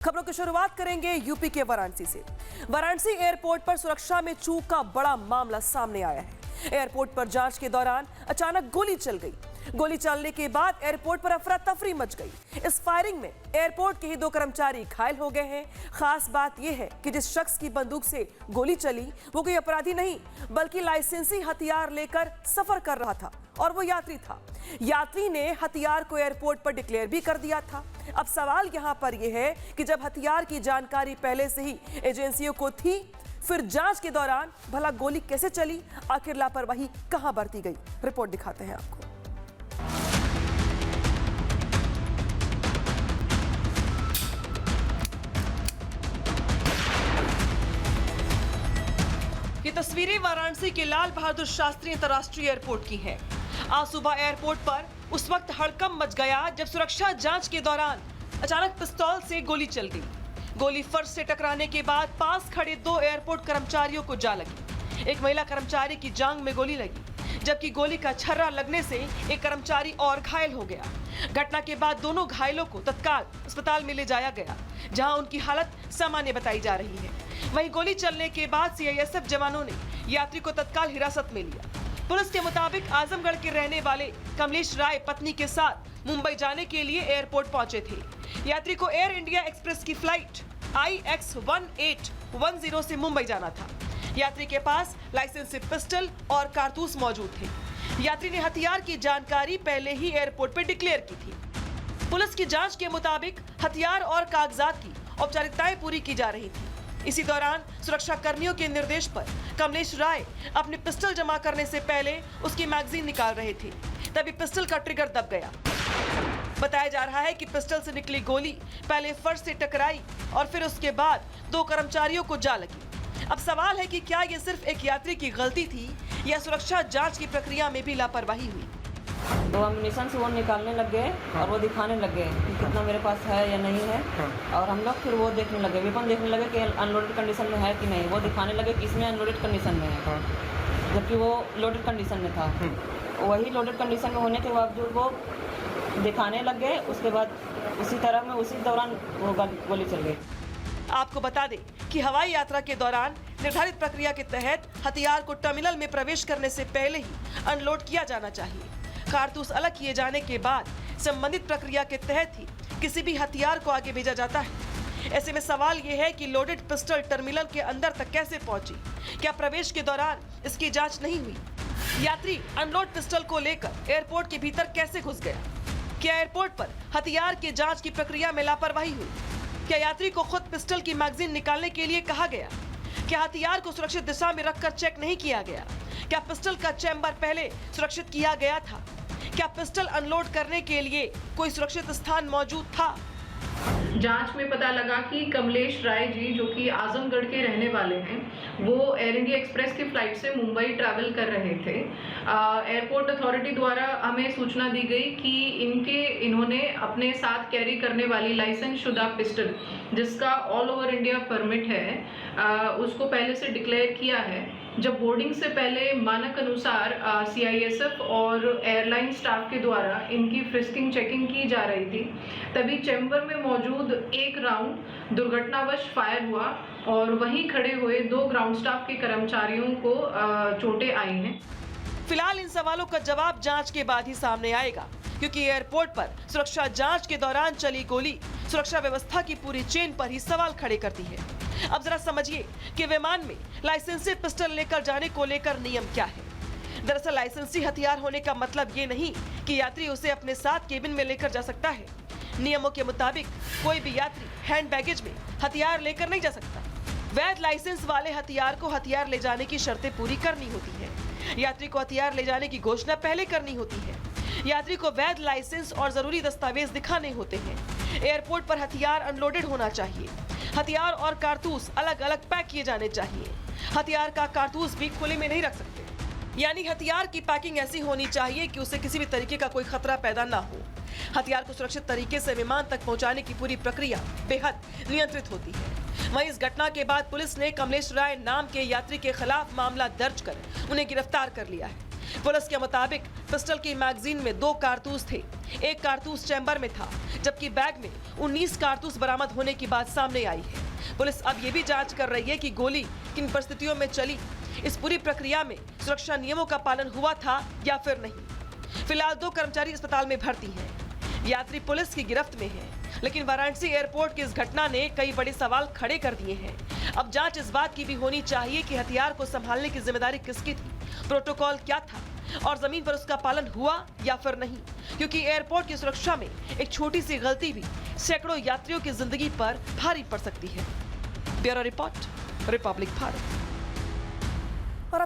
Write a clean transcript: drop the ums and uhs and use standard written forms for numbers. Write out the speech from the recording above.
खबरों की शुरुआत करेंगे यूपी के वाराणसी से। वाराणसी एयरपोर्ट पर सुरक्षा में चूक का बड़ा मामला सामने आया है। एयरपोर्ट पर जांच के दौरान अचानक गोली चल गई। गोली चलने के बाद एयरपोर्ट पर अफरा तफरी मच गई। इस फायरिंग में एयरपोर्ट के ही 2 कर्मचारी घायल हो गए हैं। खास बात यह है कि जिस शख्स की बंदूक से गोली चली वो कोई अपराधी नहीं बल्कि लाइसेंसी हथियार लेकर सफर कर रहा था और वो यात्री था। यात्री ने हथियार को एयरपोर्ट पर डिक्लेयर भी कर दिया था। अब सवाल यहाँ पर यह है कि जब हथियार की जानकारी पहले से ही एजेंसियों को थी, फिर जांच के दौरान भला गोली कैसे चली, आखिर लापरवाही कहां बरती गई। रिपोर्ट दिखाते हैं आपको। ये तस्वीरें वाराणसी के लाल बहादुर शास्त्री अंतर्राष्ट्रीय एयरपोर्ट की हैं। आज सुबह एयरपोर्ट पर उस वक्त हड़कंप मच गया जब सुरक्षा जांच के दौरान अचानक पिस्तौल से गोली चल गई। गोली फर्श से टकराने के बाद पास खड़े 2 एयरपोर्ट कर्मचारियों को जा लगी। एक महिला कर्मचारी की जांघ में गोली लगी, जबकि गोली का छर्रा लगने से एक कर्मचारी और घायल हो गया। घटना के बाद दोनों घायलों को तत्काल अस्पताल में ले जाया गया, जहां उनकी हालत सामान्य बताई जा रही है। वहीं गोली चलने के बाद सीआईएसएफ जवानों ने यात्री को तत्काल हिरासत में लिया। पुलिस के मुताबिक आजमगढ़ के रहने वाले कमलेश राय पत्नी के साथ मुंबई जाने के लिए एयरपोर्ट पहुंचे थे। यात्री को एयर इंडिया एक्सप्रेस की फ्लाइट IX1810 से मुंबई जाना था। यात्री के पास लाइसेंसी पिस्टल और कारतूस मौजूद थे। यात्री ने हथियार की जानकारी पहले ही एयरपोर्ट पर डिक्लेयर की थी। पुलिस की जांच के मुताबिक हथियार और कागजात की औपचारिकताएं पूरी की जा रही थी। इसी दौरान सुरक्षा कर्मियों के निर्देश पर कमलेश राय अपने पिस्टल जमा करने से पहले उसकी मैगजीन निकाल रहे थे, तभी पिस्टल का ट्रिगर दब गया। बताया जा रहा है कि पिस्टल से निकली गोली पहले फर्श से टकराई और फिर उसके बाद 2 कर्मचारियों को जा लगी। अब सवाल है कि क्या ये सिर्फ एक यात्री की गलती थी या सुरक्षा जांच की प्रक्रिया में भी लापरवाही हुई। तो हम निशान से वो निकालने लग गए और वो दिखाने लग गए कि कितना मेरे पास है या नहीं है। और हम लोग फिर वो देखने लगे, वेपन देखने लगे कि अनलोडेड कंडीशन में है कि नहीं। वो दिखाने लगे कि इसमें अनलोडेड कंडीशन में है, जबकि वो लोडेड कंडीशन में था। वही लोडेड कंडीशन में होने के बावजूद वो दिखाने लग गए। उसके बाद उसी तरह में उसी दौरान वो गोली चल गई। आपको बता दें कि हवाई यात्रा के दौरान निर्धारित प्रक्रिया के तहत हथियार को टर्मिनल में प्रवेश करने से पहले ही अनलोड किया जाना चाहिए। कारतूस अलग किए जाने के बाद संबंधित प्रक्रिया के तहत ही किसी भी हथियार को आगे भेजा जाता है। ऐसे में सवाल यह है कि लोडेड पिस्टल टर्मिनल के अंदर तक कैसे पहुंची? क्या प्रवेश के दौरान इसकी जांच नहीं हुई? यात्री अनलोड पिस्टल को लेकर एयरपोर्ट के भीतर कैसे घुस गया? क्या एयरपोर्ट पर हथियार की जांच की प्रक्रिया में लापरवाही हुई? क्या यात्री को खुद पिस्टल की मैगजीन निकालने के लिए कहा गया? क्या हथियार को सुरक्षित दिशा में रखकर चेक नहीं किया गया? क्या पिस्टल का चैम्बर पहले सुरक्षित किया गया था? क्या पिस्टल अनलोड करने के लिए कोई सुरक्षित स्थान मौजूद था? जांच में पता लगा कि कमलेश राय जी, जो कि आजमगढ़ के रहने वाले हैं, वो एयर इंडिया एक्सप्रेस की फ्लाइट से मुंबई ट्रैवल कर रहे थे। एयरपोर्ट अथॉरिटी द्वारा हमें सूचना दी गई कि इन्होंने अपने साथ कैरी करने वाली लाइसेंस शुदा पिस्टल, जिसका ऑल ओवर इंडिया परमिट है, उसको पहले से डिक्लेयर किया है। जब बोर्डिंग से पहले मानक अनुसार सीआईएसएफ और एयरलाइन स्टाफ के द्वारा इनकी फ्रिस्किंग चेकिंग की जा रही थी, तभी चैम्बर में मौजूद एक राउंड दुर्घटनावश फायर हुआ और वहीं खड़े हुए 2 ग्राउंड स्टाफ के कर्मचारियों को चोटें आई हैं। फिलहाल इन सवालों का जवाब जांच के बाद ही सामने आएगा, क्योंकि एयरपोर्ट पर सुरक्षा जांच के दौरान चली गोली सुरक्षा व्यवस्था की पूरी चेन पर ही सवाल खड़े करती है। अब जरा समझिए कि विमान में लाइसेंसी पिस्टल लेकर जाने को लेकर नियम क्या है। दरअसल लाइसेंसी हथियार होने का मतलब ये नहीं कि यात्री उसे अपने साथ केबिन में लेकर जा सकता है। नियमों के मुताबिक कोई भी यात्री हैंड बैगेज में हथियार लेकर नहीं जा सकता। वैध लाइसेंस वाले हथियार को हथियार ले जाने की शर्तें पूरी करनी होती है। यात्री को हथियार ले जाने की घोषणा पहले करनी होती है। यात्री को वैध लाइसेंस और जरूरी दस्तावेज दिखाने होते हैं। एयरपोर्ट पर हथियार अनलोडेड होना चाहिए। हथियार और कारतूस अलग अलग पैक किए जाने चाहिए। हथियार का कारतूस भी खुले में नहीं रख सकते। यानी हथियार की पैकिंग ऐसी होनी चाहिए कि उसे किसी भी तरीके का कोई खतरा पैदा ना हो। हथियार को सुरक्षित तरीके से विमान तक पहुंचाने की पूरी प्रक्रिया बेहद नियंत्रित होती है। वहीं इस घटना के बाद पुलिस ने कमलेश राय नाम के यात्री के खिलाफ मामला दर्ज कर उन्हें गिरफ्तार कर लिया है। पुलिस के मुताबिक पिस्टल की मैगजीन में 2 कारतूस थे, एक कारतूस चैम्बर में था, जबकि बैग में 19 कारतूस बरामद होने की बात सामने आई है। पुलिस अब ये भी जांच कर रही है कि गोली किन परिस्थितियों में चली। इस पूरी प्रक्रिया में सुरक्षा नियमों का पालन हुआ था या फिर नहीं। फिलहाल 2 कर्मचारी अस्पताल में भर्ती हैं। यात्री पुलिस की गिरफ्त में है, लेकिन वाराणसी एयरपोर्ट की इस घटना ने कई बड़े सवाल खड़े कर दिए हैं। अब जांच इस बात की भी होनी चाहिए कि हथियार को संभालने की जिम्मेदारी किसकी थी, प्रोटोकॉल क्या था और जमीन पर उसका पालन हुआ या फिर नहीं, क्योंकि एयरपोर्ट की सुरक्षा में एक छोटी सी गलती भी सैकड़ों यात्रियों की जिंदगी पर भारी पड़ सकती है। Bureau report, Republic Bharat.